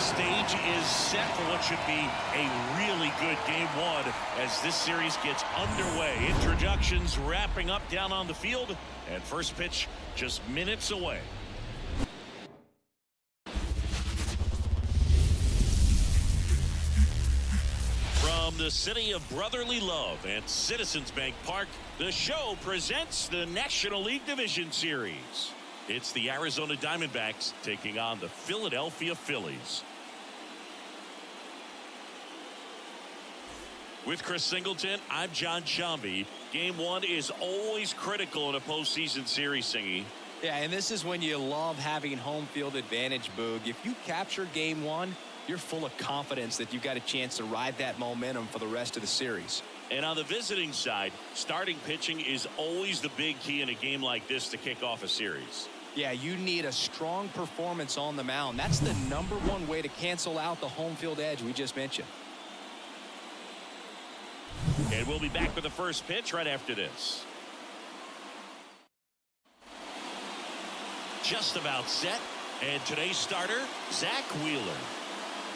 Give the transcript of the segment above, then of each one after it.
stage is set for what should be a really good game one as this series gets underway. Introductions wrapping up down on the field, and first pitch just minutes away. From the city of brotherly love and Citizens Bank Park, the show presents the National League Division Series. It's the Arizona Diamondbacks taking on the Philadelphia Phillies. With Chris Singleton, I'm John Shambi. Game one is always critical in a postseason series, Singy. Yeah, and this is when you love having home field advantage, Boog. If you capture game one, you're full of confidence that you've got a chance to ride that momentum for the rest of the series. And on the visiting side, starting pitching is always the big key in a game like this to kick off a series. Yeah, you need a strong performance on the mound. That's the #1 way to cancel out the home field edge we just mentioned. And we'll be back with the first pitch right after this. Just about set. And today's starter, Zach Wheeler.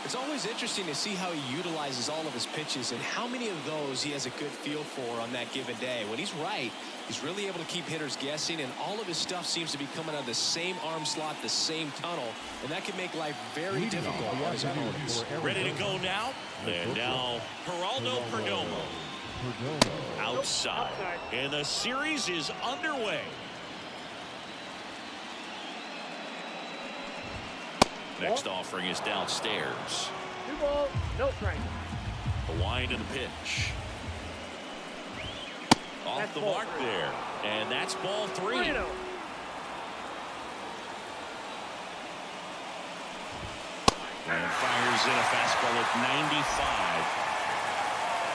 It's always interesting to see how he utilizes all of his pitches and how many of those he has a good feel for on that given day. When he's right, he's really able to keep hitters guessing, and all of his stuff seems to be coming out of the same arm slot, the same tunnel, and that can make life very difficult on his opponents. Ready to go now? And now, Geraldo Perdomo. Outside. And the series is underway. Next offering is downstairs. 2 balls, no strike. The wind and the pitch. Off That's the ball mark 3. there. And that's ball 3. 3-0. And fires in a fastball at 95.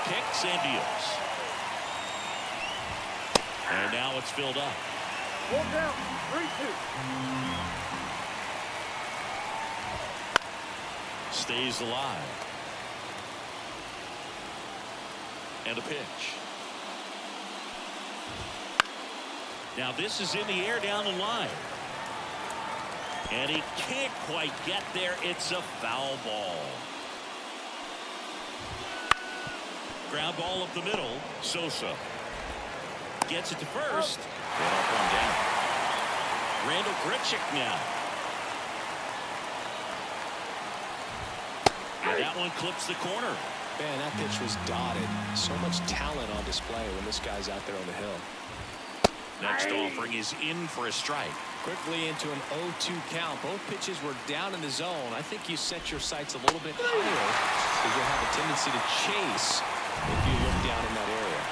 Kicks and deals. And now it's filled up. 1 down, 3-2. Stays alive. And a pitch. Now this is in the air down the line. And he can't quite get there. It's a foul ball. Ground ball up the middle. Sosa gets it to first. And up one down. Randall Grichuk now. And that one clips the corner. Man, that pitch was dotted. So much talent on display when this guy's out there on the hill. Next offering is in for a strike. Quickly into an 0-2 count. Both pitches were down in the zone. I think you set your sights a little bit higher because you'll have a tendency to chase if you look down in that area.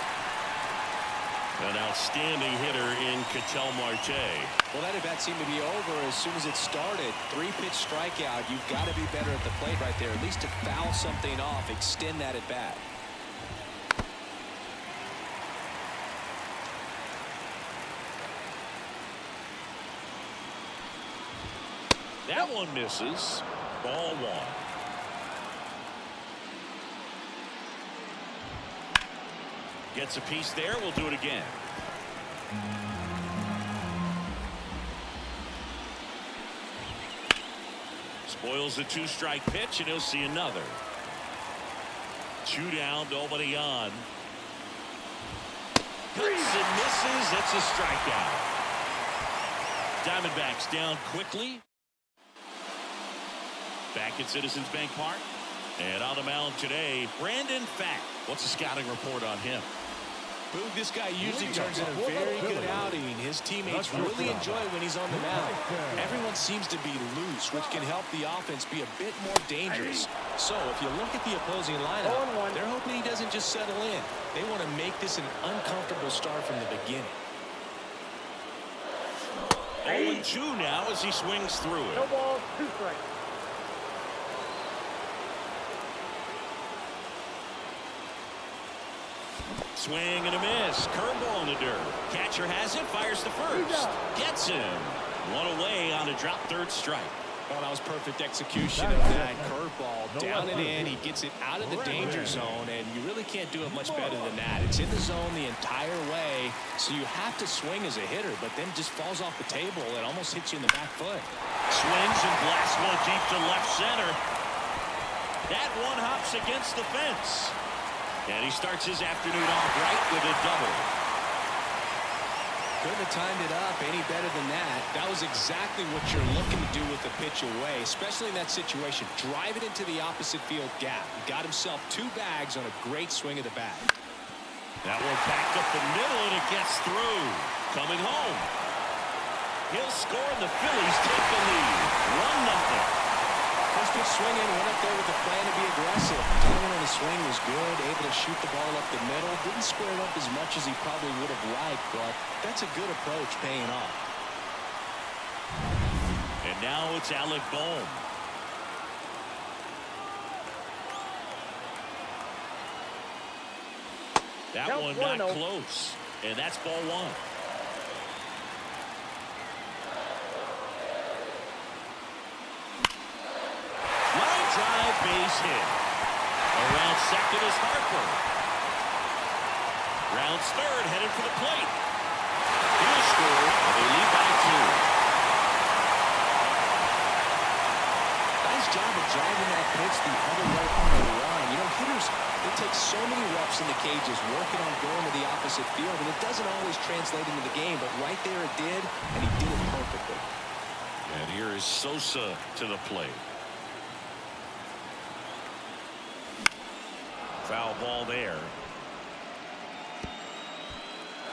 An outstanding hitter in Ketel Marte. Well, that at bat seemed to be over as soon as it started. 3-pitch strikeout. You've got to be better at the plate right there, at least to foul something off, extend that at bat. That one misses. Ball 1. Gets a piece there. We'll do it again. Spoils the 2-strike pitch, and he'll see another. 2 down, nobody on. Cuts and misses. It's a strikeout. Diamondbacks down quickly. Back at Citizens Bank Park. And on the mound today, Brandon Fack. What's the scouting report on him? Boog, this guy usually turns in a very good outing. His teammates really enjoy when he's on the mound. Everyone seems to be loose, which can help the offense be a bit more dangerous. So if you look at the opposing lineup, they're hoping he doesn't just settle in. They want to make this an uncomfortable start from the beginning. 0-2 now as he swings through it. No balls, 2 strikes. Swing and a miss. Curveball in the dirt. Catcher has it. Fires to first. Gets him. 1 away on a drop third strike. Well, that was perfect execution of that curveball. Down and in. He gets it out of the danger zone, and you really can't do it much better than that. It's in the zone the entire way, so you have to swing as a hitter, but then just falls off the table and almost hits you in the back foot. Swings and blasts one deep to left center. That one hops against the fence. And he starts his afternoon off right with a double. Couldn't have timed it up any better than that. That was exactly what you're looking to do with the pitch away, especially in that situation. Drive it into the opposite field gap. He got himself 2 bags on a great swing of the bat. That one backed up the middle, and it gets through. Coming home. He'll score, and the Phillies take the lead. 1-0. First pitch swinging, went up there with a plan to be aggressive. Timing on the swing was good, able to shoot the ball up the middle. Didn't square it up as much as he probably would have liked, but that's a good approach paying off. And now it's Alec Bohm. That one not close, and that's ball 1. Line drive, base hit. Around second is Harper. Rounds third, headed for the plate. He'll score, and they lead by 2. Nice job of driving that pitch the other way on the line. You know, hitters, they take so many reps in the cages working on going to the opposite field, and it doesn't always translate into the game, but right there it did, and he did it perfectly. And here is Sosa to the plate. Foul ball there.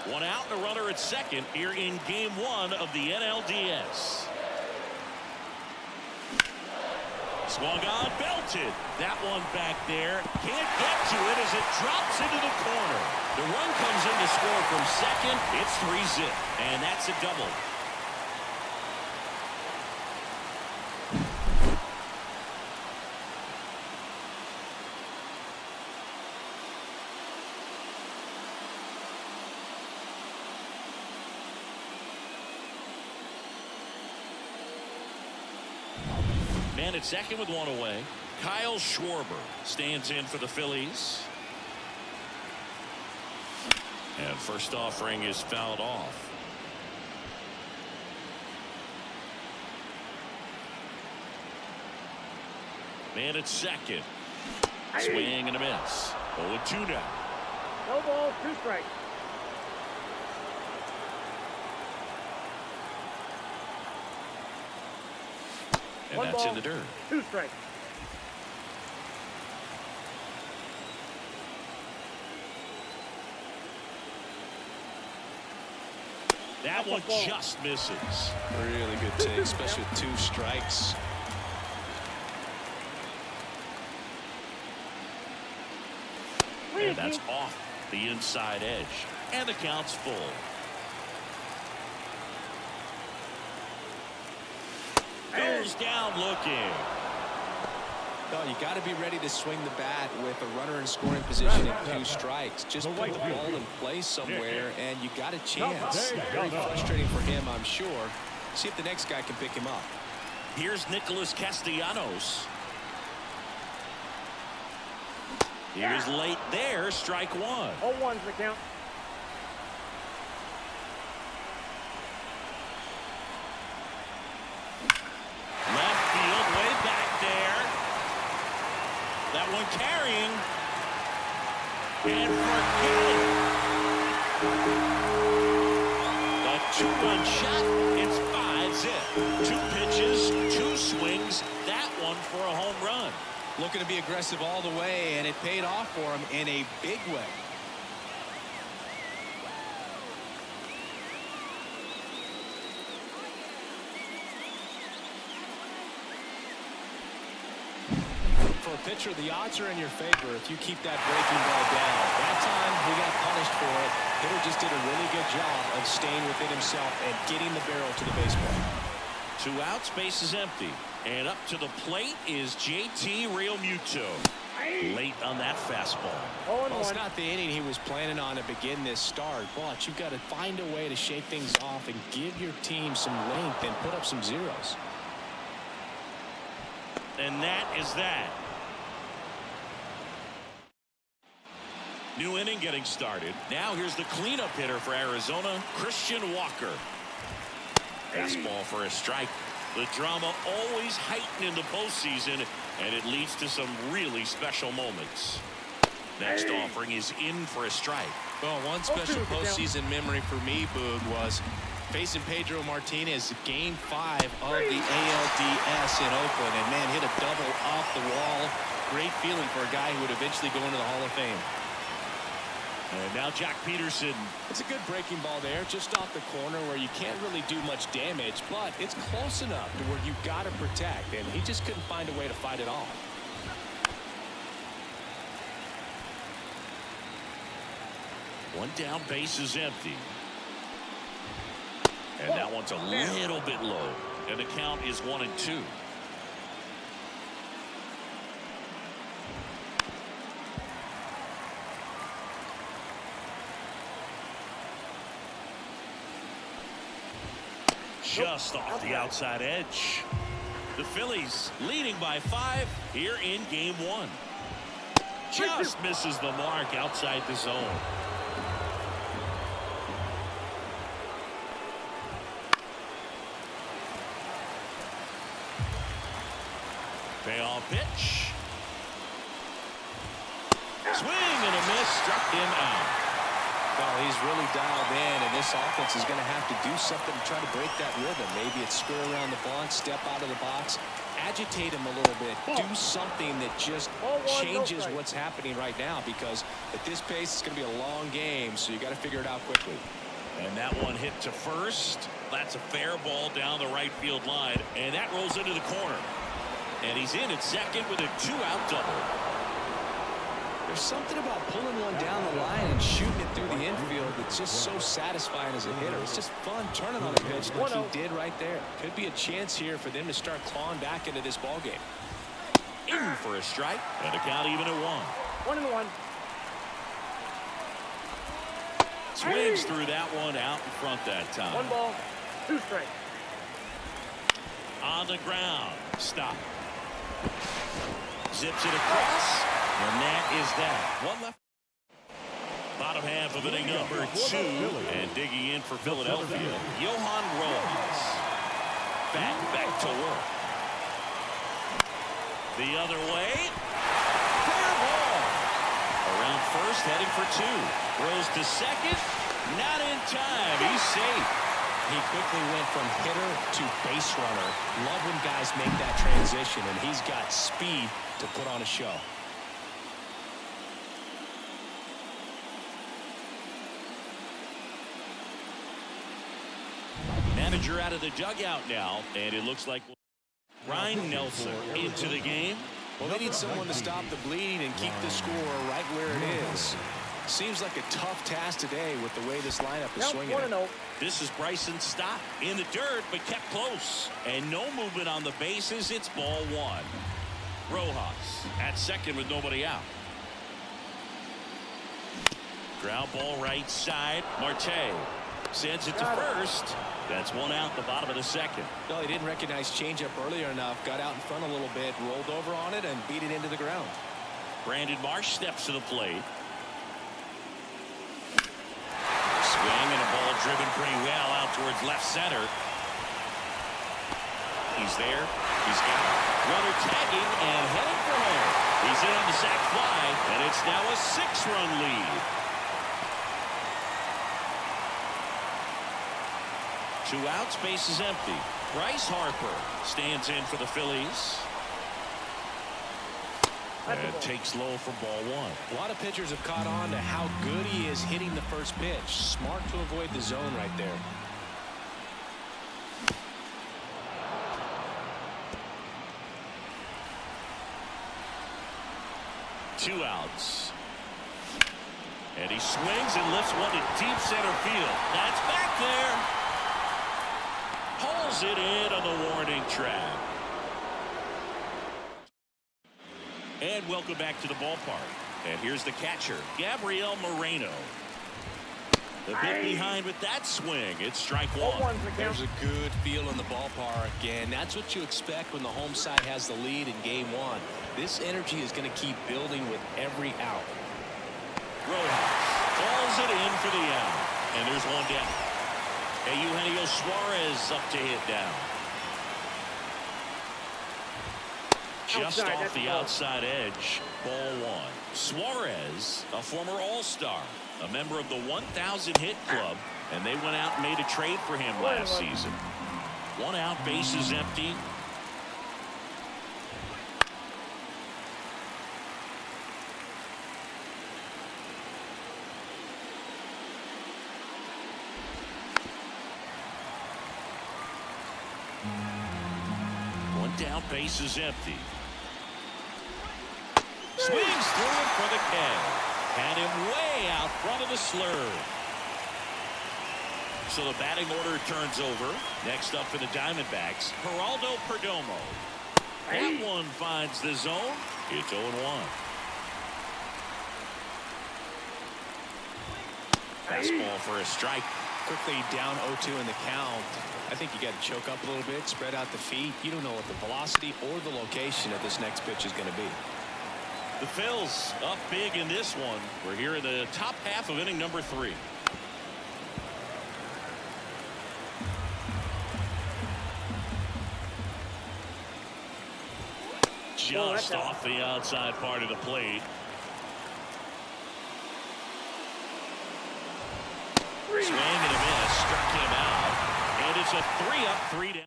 1 out and a runner at second here in game 1 of the NLDS. Swung on, belted. That one back there. Can't get to it as it drops into the corner. The run comes in to score from second. It's 3-zip, and that's a double. Man at second with 1 away. Kyle Schwarber stands in for the Phillies. And first offering is fouled off. Man at second. Swing and a miss. 0-2 now. No balls, 2 strikes. And 1 that's ball, in the dirt. 2 strikes. That one just misses. Really good take, especially with 2 strikes. And that's off the inside edge. And the count's full. Goes down looking. No, you got to be ready to swing the bat with a runner in scoring position and 2 strikes. Just put the ball in place somewhere, and you got a chance. Very frustrating for him, I'm sure. See if the next guy can pick him up. Here's Nicholas Castellanos. He was late there. Strike 1. 0-1's the count. Left field, way back there. That one carrying. And forget it. The 2-run shot. It's 5-zip. 2 pitches, 2 swings. That one for a home run. Looking to be aggressive all the way, and it paid off for him in a big way. For a pitcher, the odds are in your favor if you keep that breaking ball down. That time, he got punished for it. Hitter just did a really good job of staying within himself and getting the barrel to the baseball. 2 outs, base is empty. And up to the plate is JT Realmuto. Late on that fastball. Well, it's not the inning he was planning on to begin this start, but you've got to find a way to shake things off and give your team some length and put up some zeros. And that is that. New inning getting started. Now here's the cleanup hitter for Arizona, Christian Walker. Fastball for a strike. The drama always heightened in the postseason, and it leads to some really special moments. Next offering is in for a strike. Well, one special postseason memory for me, Boog, was facing Pedro Martinez Game 5 of the ALDS in Oakland. And, man, hit a double off the wall. Great feeling for a guy who would eventually go into the Hall of Fame. And now Jack Peterson. It's a good breaking ball there, just off the corner where you can't really do much damage, but it's close enough to where you've got to protect, and he just couldn't find a way to fight it off. One down, base is empty. And that one's a little bit low. And the count is 1-2. Just off the outside edge. The Phillies leading by 5 here in Game 1. Just misses the mark outside the zone. Payoff pitch. Swing and a miss, struck him out. Well, he's really dialed in, and this offense is going to have to do something to try to break that rhythm. Maybe it's square around the bunt, step out of the box, agitate him a little bit, do something that just changes what's happening right now, because at this pace, it's going to be a long game, so you got to figure it out quickly. And that one hit to first. That's a fair ball down the right field line, and that rolls into the corner. And he's in at second with a 2-out double. There's something about pulling one down the line and shooting it through the infield that's just so satisfying as a hitter. It's just fun turning on a pitch like he did right there. Could be a chance here for them to start clawing back into this ball game. In for a strike, and the count even at 1. 1-1. Swings through that one out in front that time. 1 ball, 2 strikes. On the ground. Stop. Zips it across. And that is that. One left. Bottom half of inning number 2. And digging in for Philadelphia, Johan Rojas. Back to work. The other way. Fair ball. Around first, heading for 2. Throws to second. Not in time. He's safe. He quickly went from hitter to base runner. Love when guys make that transition, and he's got speed to put on a show. Manager out of the dugout now, and it looks like Ryan Nelson into the game. Well, they need someone to stop the bleeding and keep the score right where it is. Seems like a tough task today with the way this lineup is swinging. This is Bryson Stott in the dirt, but kept close. And no movement on the bases. It's ball 1. Rojas at second with nobody out. Ground ball right side. Marte sends it to first. That's 1 out the bottom of the second. Well, he didn't recognize changeup earlier enough. Got out in front a little bit, rolled over on it, and beat it into the ground. Brandon Marsh steps to the plate. Swing and a ball driven pretty well out towards left center. He's there. He's got it. Runner tagging and heading for home. He's in on the sac fly, and it's now a 6-run lead. 2 outs, base is empty. Bryce Harper stands in for the Phillies. And takes low for ball 1. A lot of pitchers have caught on to how good he is hitting the first pitch. Smart to avoid the zone right there. Two outs. And he swings and lifts one to deep center field. That's back there. Pulls it in on the warning track. And welcome back to the ballpark. And here's the catcher, Gabriel Moreno. The bit behind with that swing. It's strike 1. There's a good feel in the ballpark, and that's what you expect when the home side has the lead in game 1. This energy is going to keep building with every out. Rojas calls it in for the out. And there's one down. And Eugenio Suarez up to hit down. just Outside, off that's the a ball. outside edge. Ball one. Suarez, a former All-Star, a member of the 1,000 hit club, and they went out and made a trade for him last season. One out, bases empty. One down, bases empty. Swings through it for the K. Had him way out front of the slur. So the batting order turns over. Next up for the Diamondbacks, Geraldo Perdomo. That one finds the zone. It's 0-1. Fastball for a strike. Quickly down 0-2 in the count. I think you got to choke up a little bit, spread out the feet. You don't know what the velocity or the location of this next pitch is going to be. The Phillies up big in this one. We're here in the top half of inning number 3. Just off the outside part of the plate. Swing and a miss, struck him out, and it's a 3-up, 3 down.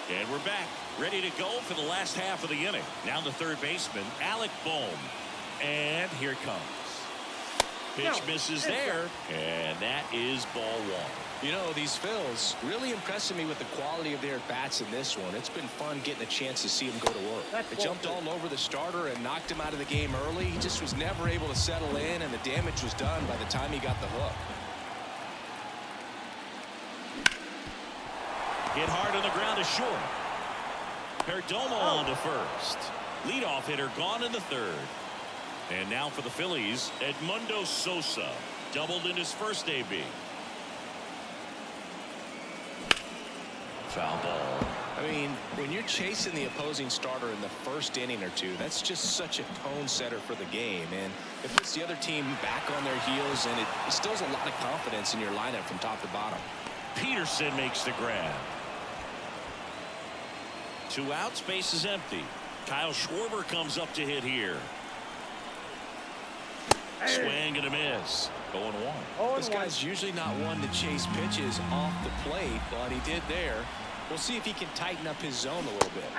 And we're back, ready to go for the last half of the inning. Now the third baseman, Alec Bohm, and here it comes. Pitch misses there, and that is ball one. You know, these Phils really impressing me with the quality of their bats in this one. It's been fun getting a chance to see them go to work. They jumped all over the starter and knocked him out of the game early. He just was never able to settle in, and the damage was done by the time he got the hook. Hit hard on the ground to short. Perdomo on to first. Leadoff hitter gone in the third. And now for the Phillies, Edmundo Sosa. Doubled in his first AB. Foul ball. I mean, when you're chasing the opposing starter in the first inning or two, that's just such a tone setter for the game, and it puts the other team back on their heels, and it instills a lot of confidence in your lineup from top to bottom. Peterson makes the grab. 2 outs, base is empty. Kyle Schwarber comes up to hit here. Swing and a miss. 0-1. This guy's usually not one to chase pitches off the plate, but he did there. We'll see if he can tighten up his zone a little bit.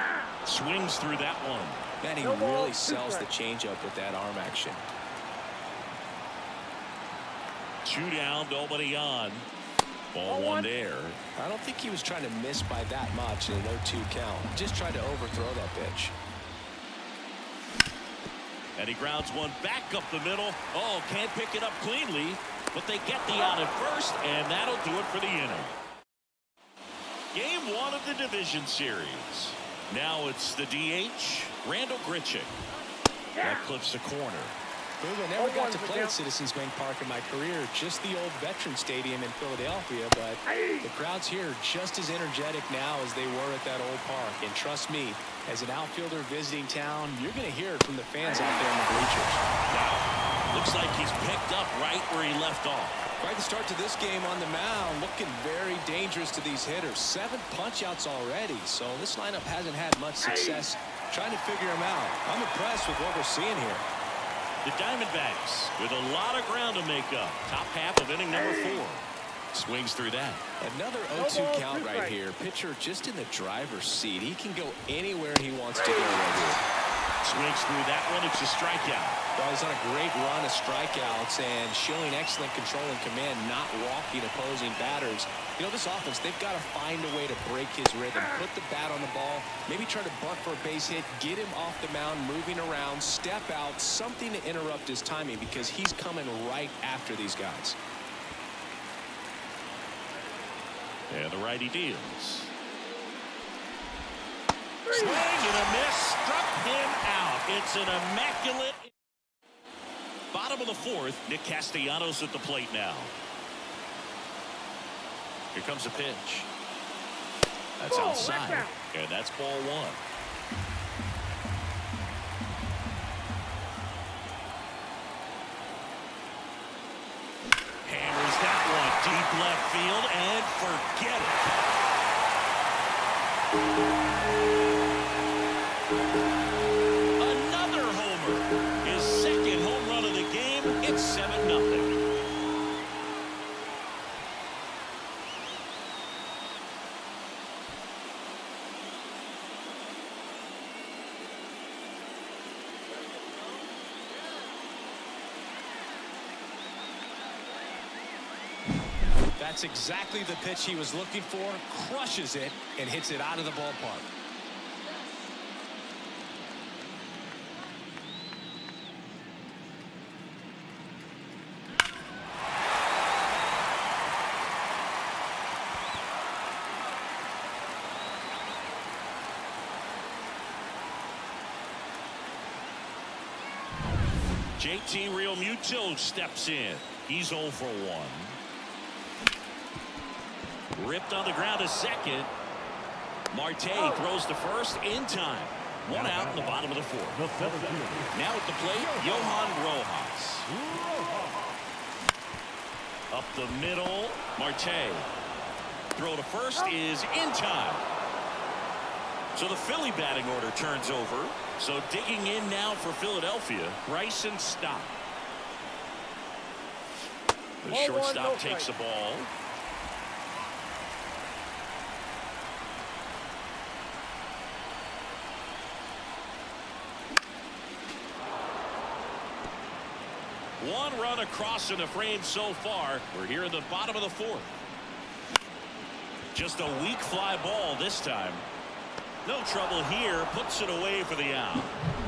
Swings through that one. Man, he really sells the changeup with that arm action. 2 down, nobody on. Ball one there. I don't think he was trying to miss by that much in a 0-2 count. Just tried to overthrow that pitch. And he grounds one back up the middle. Oh, can't pick it up cleanly, but they get the out at first, and that'll do it for the inning. Game 1 of the division series. Now it's the DH, Randall Grichuk. That clips the corner. I never got to play at Citizens Bank Park in my career, just the old Veteran Stadium in Philadelphia, but the crowds here are just as energetic now as they were at that old park. And trust me, as an outfielder visiting town, you're going to hear it from the fans out there in the bleachers. Wow. Looks like he's picked up right where he left off. Quite the start to this game on the mound, looking very dangerous to these hitters. 7 punch-outs already, so this lineup hasn't had much success trying to figure him out. I'm impressed with what we're seeing here. The Diamondbacks with a lot of ground to make up. Top half of inning number 4. Swings through that. Another 0-2 count right here. Pitcher just in the driver's seat. He can go anywhere he wants to go right here. Swings through that one. It's a strikeout. Well, he's on a great run of strikeouts and showing excellent control and command, not walking opposing batters. You know, this offense, they've got to find a way to break his rhythm, put the bat on the ball, maybe try to bunt for a base hit, get him off the mound, moving around, step out, something to interrupt his timing because he's coming right after these guys. And the righty deals. Swing and a miss. Struck him out. It's an immaculate. Bottom of the 4th. Nick Castellanos at the plate now. Here comes a pitch. That's outside. And that's ball 1. Hammers that one deep left field and forget it. That's exactly the pitch he was looking for. Crushes it and hits it out of the ballpark. JT Realmuto steps in. He's 0 for 1. Ripped on the ground to second. Marte throws to first in time. 1 out in the bottom of the 4th. Now at the plate, Johan Rojas. Up the middle, Marte. Throw to first is in time. So the Philly batting order turns over. So digging in now for Philadelphia, Bryson Stott. The shortstop takes the ball. One run across in the frame so far. We're here in the bottom of the 4th. Just a weak fly ball this time. No trouble here. Puts it away for the out.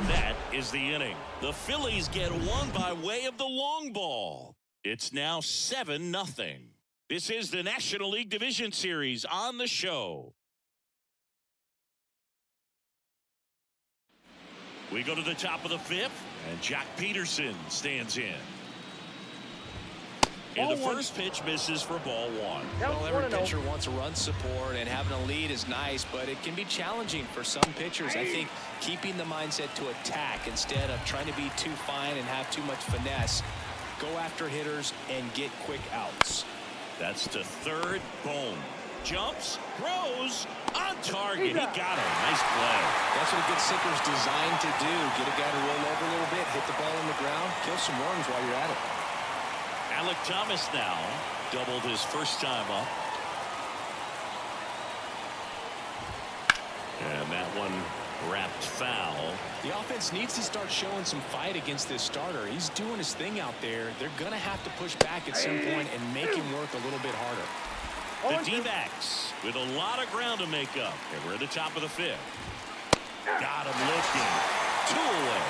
That is the inning. The Phillies get one by way of the long ball. It's now 7-0. This is the National League Division Series on the show. We go to the top of the 5th, and Jack Peterson stands in. And the first pitch misses for ball 1. Well, every pitcher wants run support, and having a lead is nice, but it can be challenging for some pitchers. I think keeping the mindset to attack instead of trying to be too fine and have too much finesse. Go after hitters and get quick outs. That's to third. Bohm jumps, throws, on target. He got it. Nice play. That's what a good sinker's designed to do. Get a guy to roll over a little bit, hit the ball on the ground, kill some runs while you're at it. Alec Thomas now doubled his first time up. And that one wrapped foul. The offense needs to start showing some fight against this starter. He's doing his thing out there. They're going to have to push back at some point and make him work a little bit harder. The D-backs with a lot of ground to make up. And we're at the top of the 5th. Got him looking. 2 away.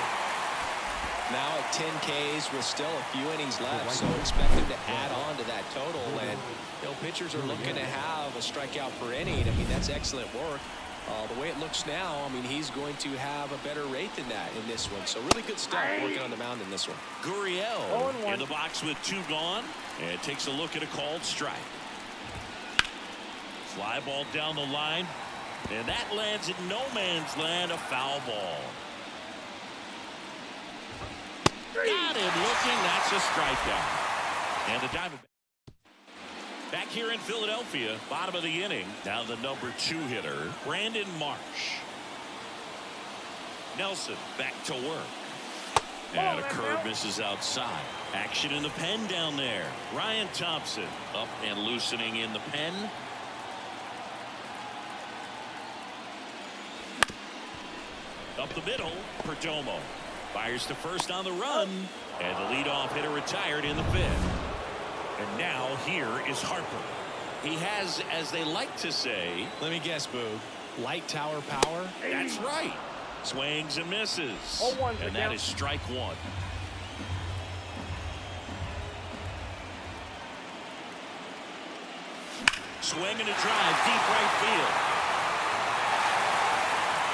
Now at 10 Ks with still a few innings left, so expect him to add on to that total. And pitchers are looking to have a strikeout per inning. I mean, that's excellent work. The way it looks now, I mean, he's going to have a better rate than that in this one. So really good stuff working on the mound in this one. Gurriel in the box with 2 gone, and takes a look at a called strike. Fly ball down the line, and that lands in no man's land, a foul ball. Got him looking. That's a strikeout. And the Diamondbacks back here in Philadelphia, bottom of the inning. Now the number 2 hitter, Brandon Marsh. Nelson back to work. And a curve misses outside. Action in the pen down there. Ryan Thompson up and loosening in the pen. Up the middle, Perdomo. Fires to first on the run, and the leadoff hitter retired in the 5th. And now here is Harper. He has, as they like to say, let me guess, Boog, light tower power? That's right. Swings and misses. And that is strike 1. Swing and a drive, deep right field.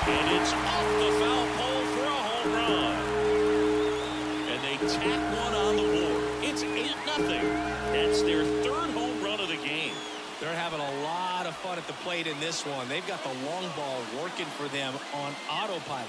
And it's off the foul pole for a home run. And they tack one on the board. It's 8-0. That's their 3rd home run of the game. They're having a lot of fun at the plate in this one. They've got the long ball working for them on autopilot.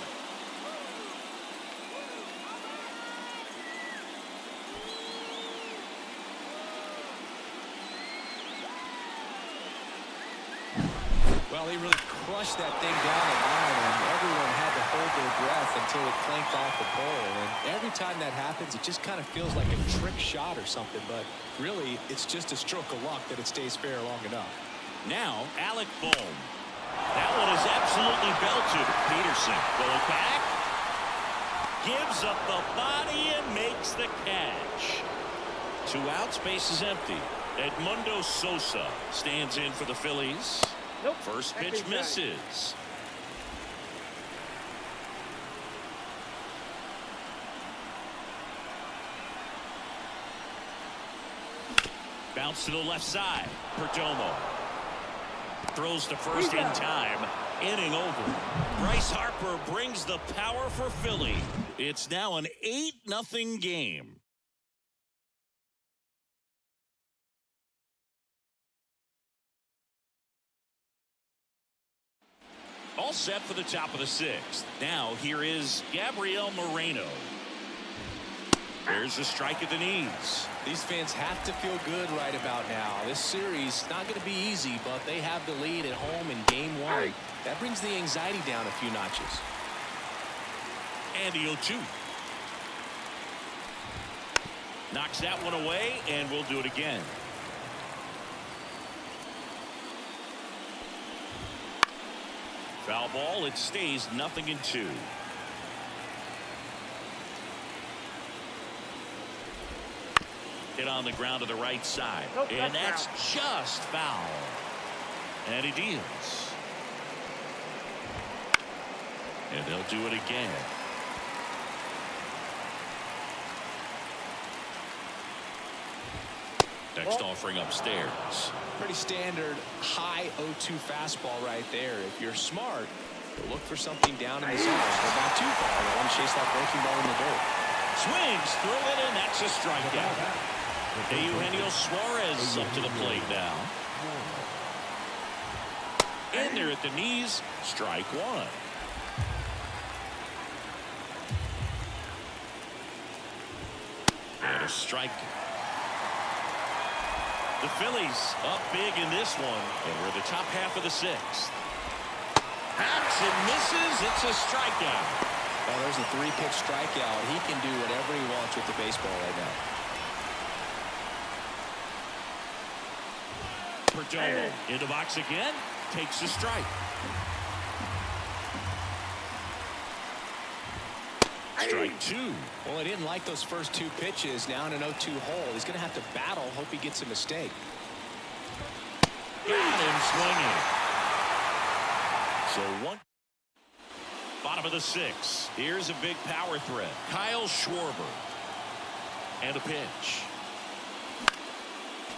Well, he really crushed that thing down the line, and everyone had to hold their breath until it clanked off the pole. And every time that happens, it just kind of feels like a trick shot or something. But really, it's just a stroke of luck that it stays fair long enough. Now, Alec Bohm. That one is absolutely belted. Peterson going back. Gives up the body and makes the catch. 2 outs, base is empty. Edmundo Sosa stands in for the Phillies. Nope. First pitch misses. Bounce to the left side. Perdomo throws to first in time. Inning over. Bryce Harper brings the power for Philly. It's now an 8-0 game. All set for the top of the 6th. Now here is Gabriel Moreno. There's a strike at the knees. These fans have to feel good right about now. This series not going to be easy, but they have the lead at home in game 1. That brings the anxiety down a few notches. And the 0-2. Knocks that one away, and we'll do it again. Foul ball. It stays 0-2. Hit on the ground to the right side. Nope, and that's that's just foul. And he deals. And they'll do it again. Next offering upstairs. Pretty standard high 0-2 fastball right there. If you're smart, you'll look for something down in the zone, but not too far. You want to chase that breaking ball in the dirt. Swings through it, and that's a strikeout. Eugenio Suarez up to the plate now. In there at the knees, strike one. And a strike. The Phillies up big in this one, and we're the top half of the 6th. Hacks and misses. It's a strikeout. Well, there's a 3-pitch strikeout. He can do whatever he wants with the baseball right now. Perdomo in the box again, takes a strike. Strike 2. Well, he didn't like those first 2 pitches. Now in an 0-2 hole, he's going to have to battle. Hope he gets a mistake. Got him swinging. So one. Bottom of the 6th. Here's a big power threat. Kyle Schwarber. And a pitch.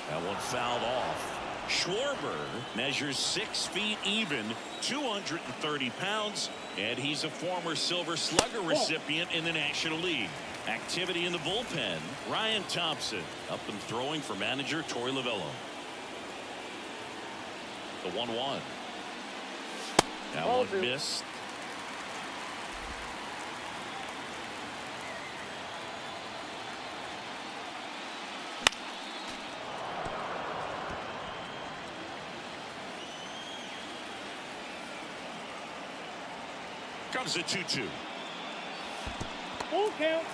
That one fouled off. Schwarber measures 6 feet even, 230 pounds, and he's a former Silver Slugger recipient in the National League. Activity in the bullpen. Ryan Thompson up and throwing for manager Torey Lovullo. The 1-1. That one missed. Comes a 2-2. Full count.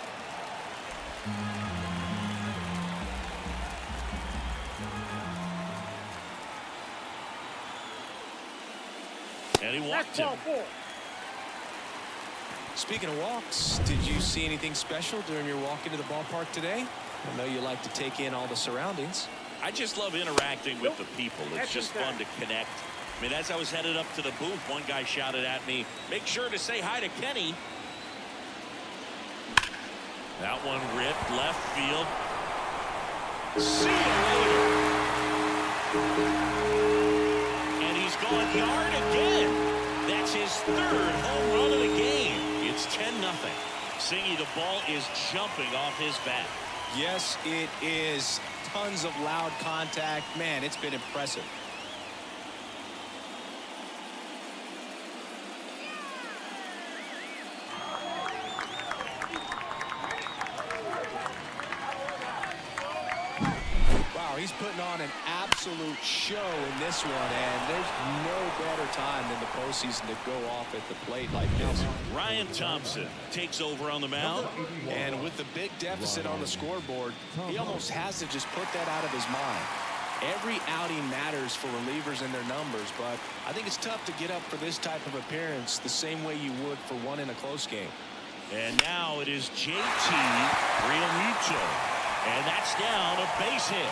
And he walked him. Speaking of walks, did you see anything special during your walk into the ballpark today? I know you like to take in all the surroundings. I just love interacting with the people. It's just fun to connect. I mean, as I was headed up to the booth, one guy shouted at me, "Make sure to say hi to Kenny." That one ripped left field. See you later. And he's gone yard again. That's his 3rd home run of the game. It's 10-0. Singy, the ball is jumping off his bat. Yes, it is. Tons of loud contact. Man, it's been impressive. He's putting on an absolute show in this one, and there's no better time than the postseason to go off at the plate like this. Ryan Thompson takes over on the mound. And with the big deficit on the scoreboard, he almost has to just put that out of his mind. Every outing matters for relievers and their numbers, but I think it's tough to get up for this type of appearance the same way you would for one in a close game. And now it is JT Realmuto, and that's down a base hit.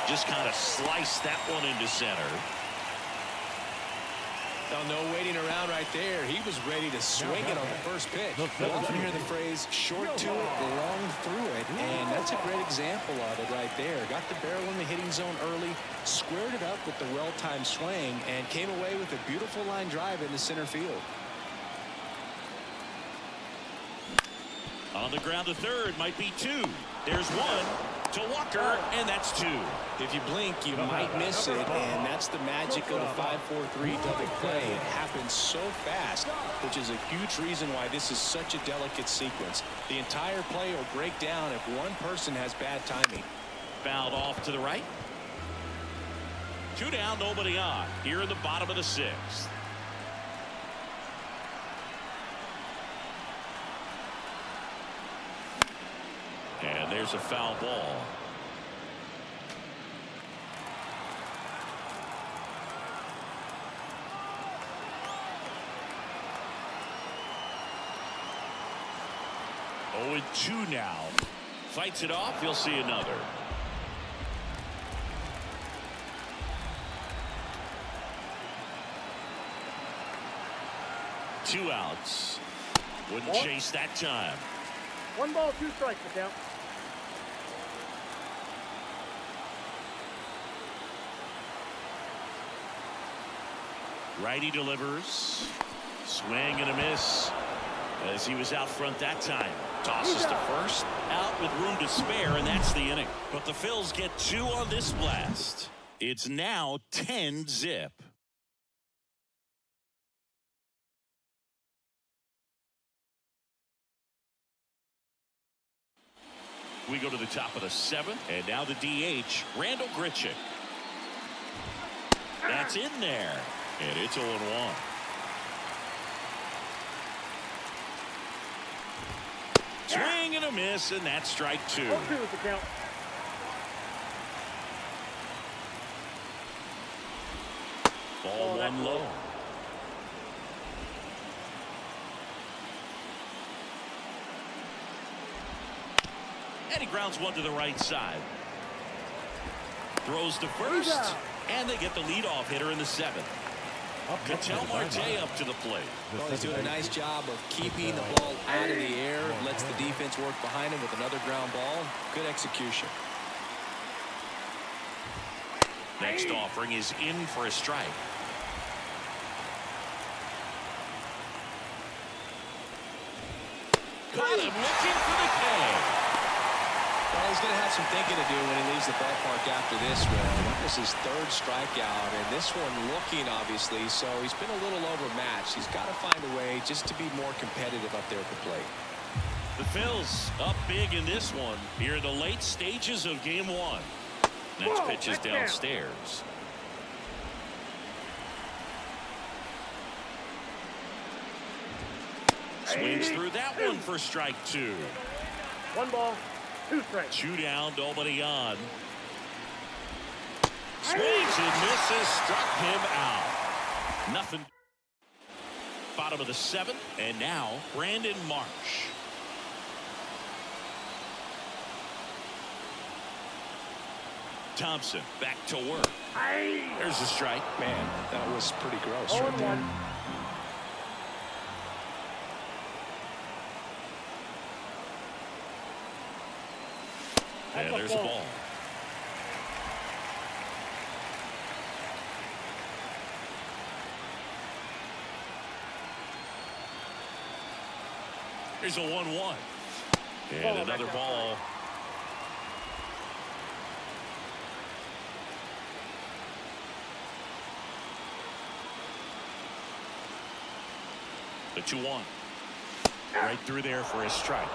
just kind of sliced that one into center. Now, no waiting around right there. He was ready to swing it on the first pitch. You often hear the phrase, short to it, long through it, and that's a great example of it right there. Got the barrel in the hitting zone early, squared it up with the well-timed swing, and came away with a beautiful line drive into center field. On the ground to third, might be two. There's one to Walker, and that's two. If you blink, you might miss it, and that's the magic of the 5-4-3 double play. It happens so fast, which is a huge reason why this is such a delicate sequence. The entire play will break down if one person has bad timing. Fouled off to the right. Two down, nobody on. Here in the bottom of the sixth. And there's a foul ball. Oh, and 2 now. Fights it off. You'll see another. Two outs. Wouldn't chase that time. 1 ball, 2 strikes the count. Righty delivers. Swing and a miss as he was out front that time. Tosses to first. Out with room to spare, and that's the inning. But the Phils get 2 on this blast. It's now 10-zip. We go to the top of the 7th, and now the DH, Randall Grichuk. That's in there, and it's 0-1. Swing and a miss, and that's strike 2. 0-2 is the count. Ball 1 low. And he grounds one to the right side. Throws to first, and they get the leadoff hitter in the 7th. Ketel Marte up to the plate. Well, he's doing a nice job of keeping the ball out of the air. Lets the defense work behind him with another ground ball. Good execution. Next offering is in for a strike. Caught him looking for the K. Well, he's going to have some thinking to do when he leaves the ballpark after this one. That was his 3rd strikeout, and this one looking, obviously, so he's been a little overmatched. He's got to find a way just to be more competitive up there at the plate. The Phils up big in this one here in the late stages of game 1. Next pitch is downstairs. Swings through that one for strike 2. 1 ball, 2 strikes. 2 down, nobody on. Swings and misses, struck him out. Nothing. Bottom of the 7th, and now Brandon Marsh. Thompson back to work. There's a strike. Man, that was pretty gross. 0-1. And there's a ball. Here's a 1-1. And another ball. The 2-1. Right through there for a strike.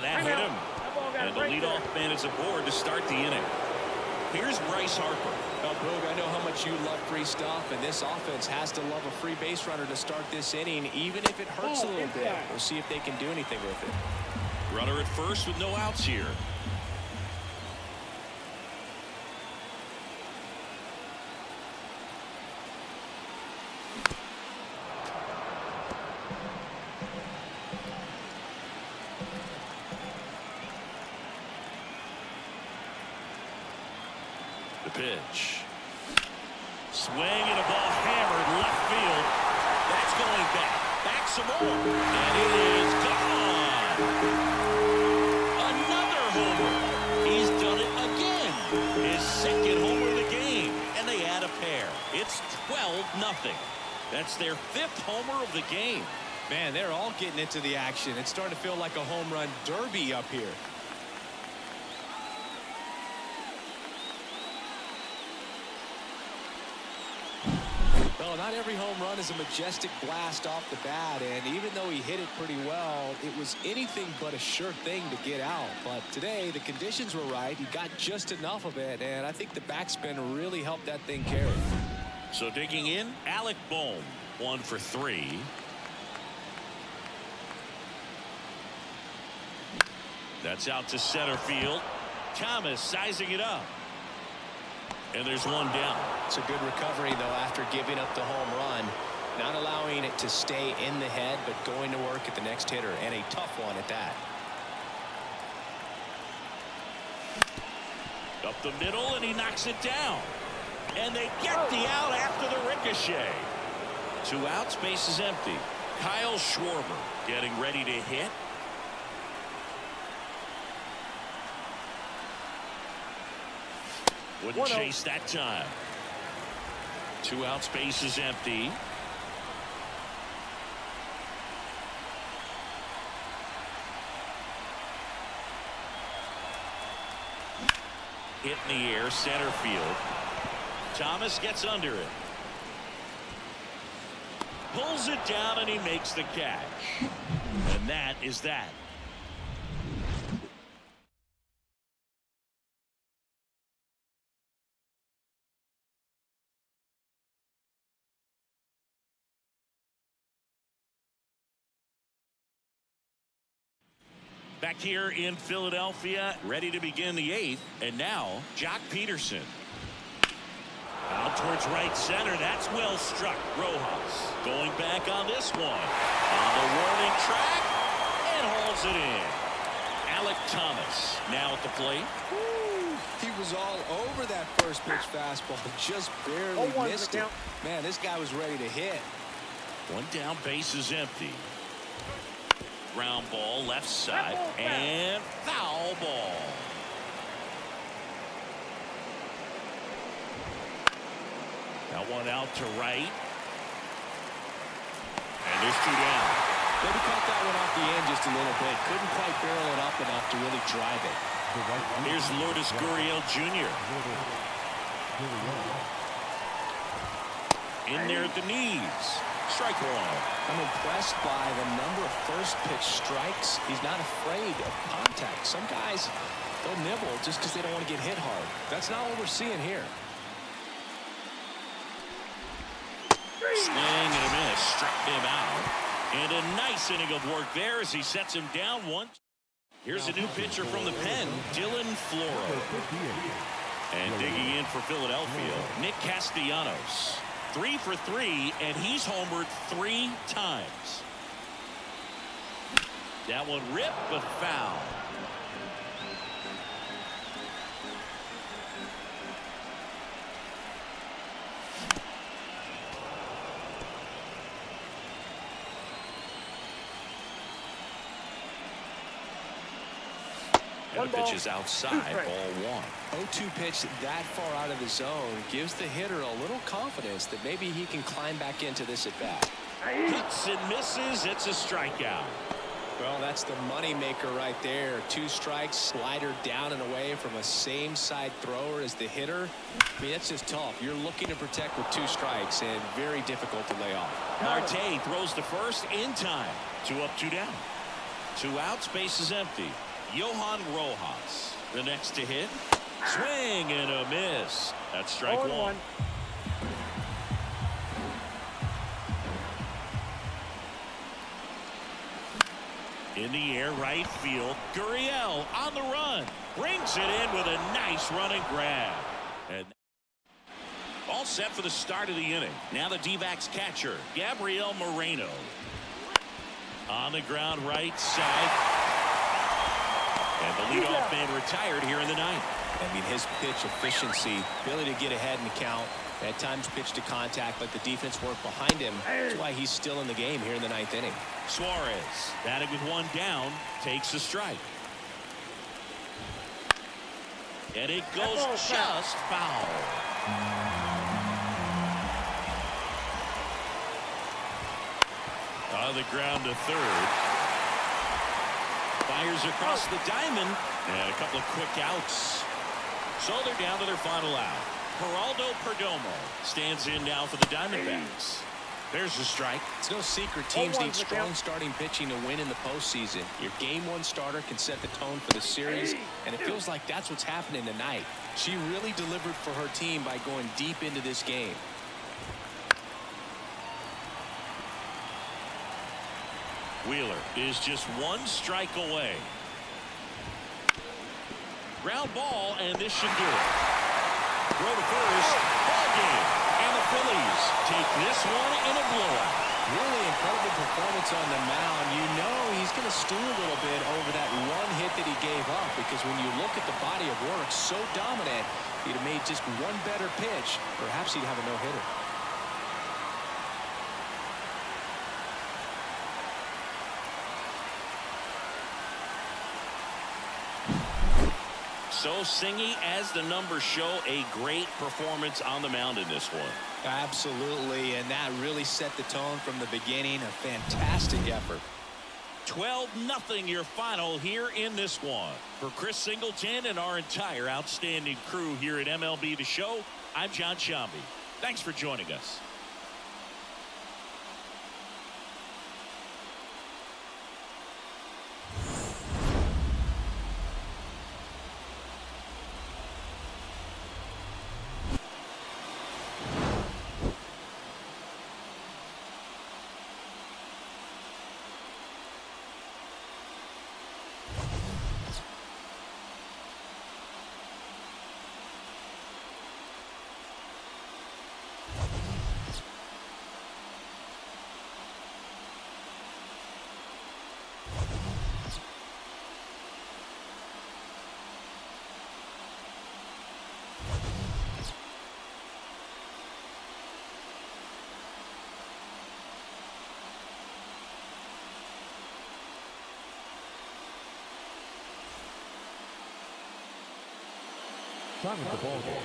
That hit him. And the leadoff man is aboard to start the inning. Here's Bryce Harper. Well, Boog, I know how much you love free stuff, and this offense has to love a free base runner to start this inning, even if it hurts a little bit. We'll see if they can do anything with it. Runner at first with no outs here. pitch. Swing and a ball hammered left field. That's going back. Back some more. And it is gone. Another homer. He's done it again. His second homer of the game. And they add a pair. It's 12-0. That's their 5th homer of the game. Man, they're all getting into the action. It's starting to feel like a home run derby up here. Well, not every home run is a majestic blast off the bat, and even though he hit it pretty well, it was anything but a sure thing to get out. But today, the conditions were right. He got just enough of it, and I think the backspin really helped that thing carry. So digging in, Alec Bohm, 1 for 3. That's out to center field. Thomas sizing it up. And there's one down. It's a good recovery, though, after giving up the home run. Not allowing it to stay in the head, but going to work at the next hitter, and a tough one at that. Up the middle, and he knocks it down. And they get the out after the ricochet. 2 outs, base is empty. Kyle Schwarber getting ready to hit. Wouldn't chase that time. 2 outs, base is empty. Hit in the air, center field. Thomas gets under it. Pulls it down, and he makes the catch. And that is that. Back here in Philadelphia, ready to begin the 8th. And now, Jock Peterson. Out towards right center. That's well struck. Rojas going back on this one. On the warning track. And hauls it in. Alec Thomas now at the plate. Woo, he was all over that first pitch fastball. Just barely missed it. Man, this guy was ready to hit. 1 down, base is empty. Ground ball left side and foul ball. That one out to right. And there's 2 down. Maybe caught that one off the end just a little bit. Couldn't quite barrel it up enough to really drive it. Here's Lourdes Gurriel Jr. In there at the knees. Strike 1. I'm impressed by the number of first pitch strikes. He's not afraid of contact. Some guys, they'll nibble just because they don't want to get hit hard. That's not what we're seeing here. Swing and a miss. Struck him out. And a nice inning of work there as he sets him down 1. Here's a new pitcher from the pen, Dylan Floro. And digging in for Philadelphia, Nick Castellanos. 3 for 3, and he's homered 3 times. That one ripped, but foul. And the pitch is outside, ball 1. 0-2 pitch that far out of the zone gives the hitter a little confidence that maybe he can climb back into this at bat. Hits and misses. It's a strikeout. Well, that's the money maker right there. 2 strikes, slider down and away from a same side thrower as the hitter. I mean, that's just tough. You're looking to protect with 2 strikes and very difficult to lay off. Marte throws to first in time. 2 up, 2 down. 2 outs, base is empty. Johan Rojas, the next to hit. Swing and a miss. That's strike 1. In the air, right field. Gurriel on the run. Brings it in with a nice running grab. And all set for the start of the inning. Now the D-backs catcher, Gabriel Moreno. On the ground, right side. And the leadoff man retired here in the 9th. I mean, his pitch efficiency, ability to get ahead in the count, at times pitch to contact, let the defense work behind him. That's why he's still in the game here in the 9th inning. Suarez, batting with one down, takes a strike. And it goes just foul. On the ground to third. Fires across the diamond. And a couple of quick outs. So they're down to their final out. Geraldo Perdomo stands in now for the Diamondbacks. There's a strike. It's no secret teams need strong starting pitching to win in the postseason. Your game one starter can set the tone for the series, and it feels like that's what's happening tonight. She really delivered for her team by going deep into this game. Wheeler is just one strike away. Ground ball, and this should do it. Throw to first. Ball game. And the Phillies take this one in a blowout. Really incredible performance on the mound. You know he's going to stew a little bit over that one hit that he gave up, because when you look at the body of work, so dominant, he'd have made just one better pitch. Perhaps he'd have a no-hitter. So Singy, as the numbers show, a great performance on the mound in this one. Absolutely, and that really set the tone from the beginning. A fantastic effort. 12-0 your final here in this one. For Chris Singleton and our entire outstanding crew here at MLB The Show, I'm John Shambi. Thanks for joining us. Time at the ball game.